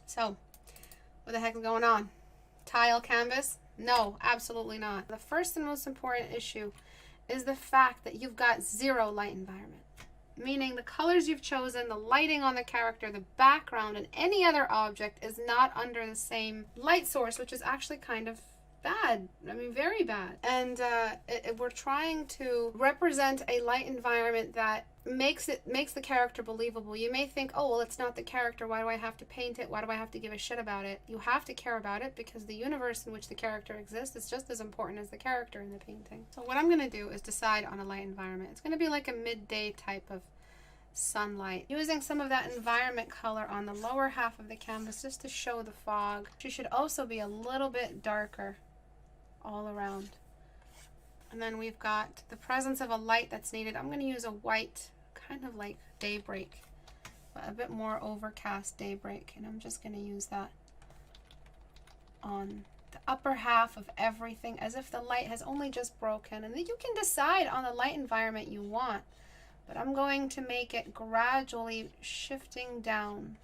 So, what the heck is going on? Tile canvas? No, absolutely not. The first and most important issue is the fact that you've got zero light environment. Meaning the colors you've chosen, the lighting on the character, the background, and any other object is not under the same light source, which is actually kind of bad. I mean, very bad. And we're trying to represent a light environment that makes the character believable. You may think, oh, well, it's not the character. Why do I have to paint it? Why do I have to give a shit about it? You have to care about it because the universe in which the character exists is just as important as the character in the painting. So what I'm going to do is decide on a light environment. It's going to be like a midday type of sunlight, using some of that environment color on the lower half of the canvas just to show the fog. She should also be a little bit darker all around. And then we've got the presence of a light that's needed. I'm going to use a white, kind of like daybreak, but a bit more overcast daybreak. And I'm just going to use that on the upper half of everything as if the light has only just broken. And then you can decide on the light environment you want, but I'm going to make it gradually shifting down.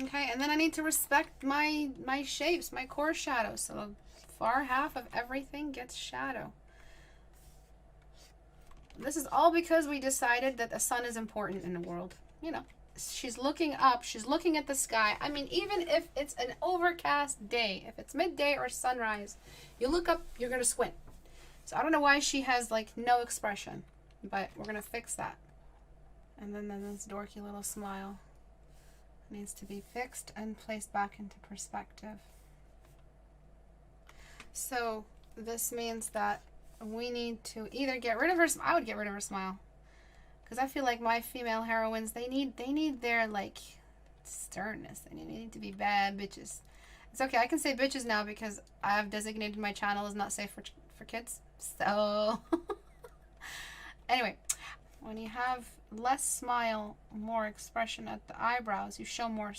Okay, and then I need to respect my shapes, my core shadows. So the far half of everything gets shadow. This is all because we decided that the sun is important in the world. You know, she's looking up, she's looking at the sky. I mean, even if it's an overcast day, if it's midday or sunrise, you look up, you're going to squint. So I don't know why she has like no expression, but we're going to fix that. And then this dorky little smile needs to be fixed and placed back into perspective. So this means that we need to either get rid of her. I would get rid of her smile, because I feel like my female heroines, they need their like sternness. They need to be bad bitches. It's okay. I can say bitches now because I have designated my channel as not safe for kids. So anyway, when you have less smile, more expression at the eyebrows, you show more,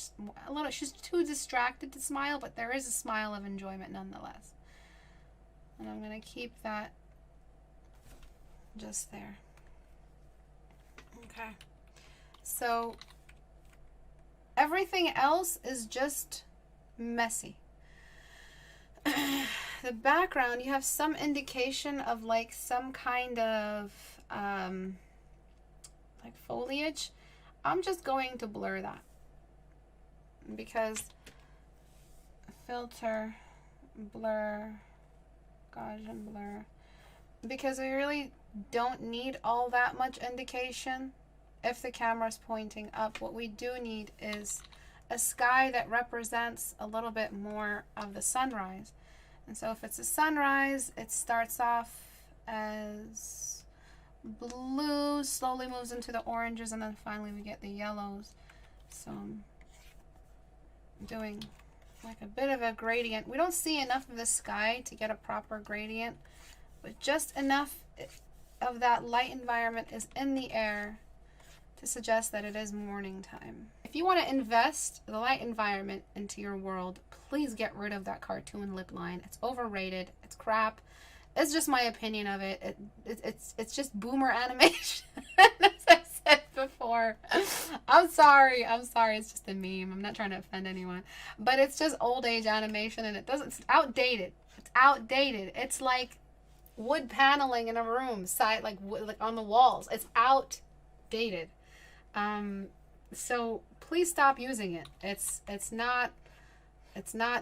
a little. She's too distracted to smile, but there is a smile of enjoyment nonetheless. And I'm going to keep that just there. Okay. So everything else is just messy. The background, you have some indication of like some kind of like foliage. I'm just going to blur that because filter, blur, Gaussian blur, because we really don't need all that much indication if the camera's pointing up. What we do need is a sky that represents a little bit more of the sunrise. And so if it's a sunrise, it starts off as blue, slowly moves into the oranges, and then finally we get the yellows. So I'm doing like a bit of a gradient. We don't see enough of the sky to get a proper gradient, but just enough of that light environment is in the air to suggest that it is morning time. If you want to invest the light environment into your world, please get rid of that cartoon lip line. It's overrated. It's crap. It's just my opinion of it. It's just boomer animation. As I said before. I'm sorry. It's just a meme. I'm not trying to offend anyone. But it's just old age animation, and it's outdated. It's outdated. It's like wood paneling in a room, like on the walls. It's outdated. So please stop using it. It's not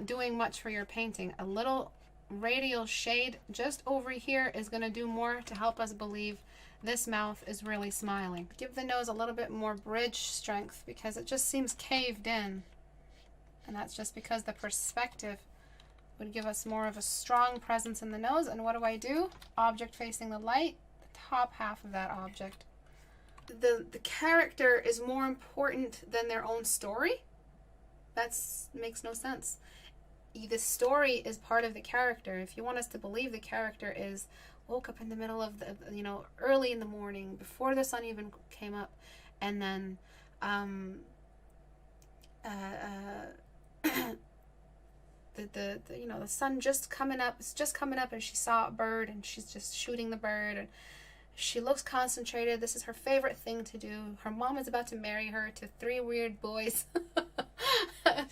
doing much for your painting. A little radial shade just over here is going to do more to help us believe this mouth is really smiling. Give the nose a little bit more bridge strength because it just seems caved in, and that's just because the perspective would give us more of a strong presence in the nose. And what do? Object facing the light, the top half of that object. The character is more important than their own story. That makes no sense. The story is part of the character. If you want us to believe the character is woke up in the middle of the, early in the morning before the sun even came up, and then the sun just coming up, it's just coming up, and she saw a bird and she's just shooting the bird, and she looks concentrated. This is her favorite thing to do. Her mom is about to marry her to 3 weird boys.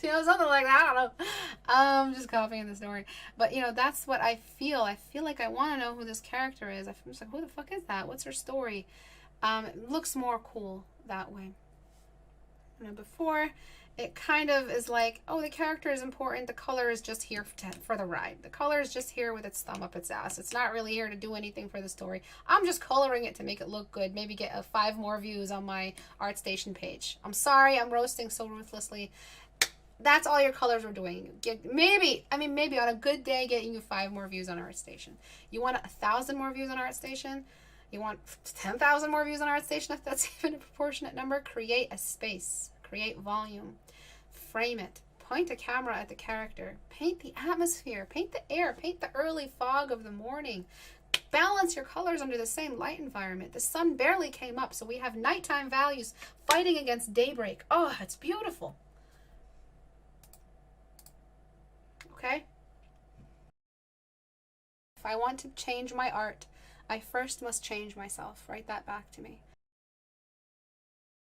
You know, something like that. I don't know. I'm just copying the story. But, you know, that's what I feel. I feel like I want to know who this character is. I'm just like, who the fuck is that? What's her story? It looks more cool that way. You know, before, it kind of is like, oh, the character is important. The color is just here for the ride. The color is just here with its thumb up its ass. It's not really here to do anything for the story. I'm just coloring it to make it look good. Maybe get 5 more views on my ArtStation page. I'm sorry I'm roasting so ruthlessly. That's all your colors were doing. Maybe on a good day, getting you 5 more views on ArtStation. You want 1,000 more views on ArtStation? You want 10,000 more views on ArtStation, if that's even a proportionate number? Create a space. Create volume. Frame it. Point a camera at the character. Paint the atmosphere. Paint the air. Paint the early fog of the morning. Balance your colors under the same light environment. The sun barely came up, so we have nighttime values fighting against daybreak. Oh, it's beautiful. Okay? If I want to change my art, I first must change myself. Write that back to me.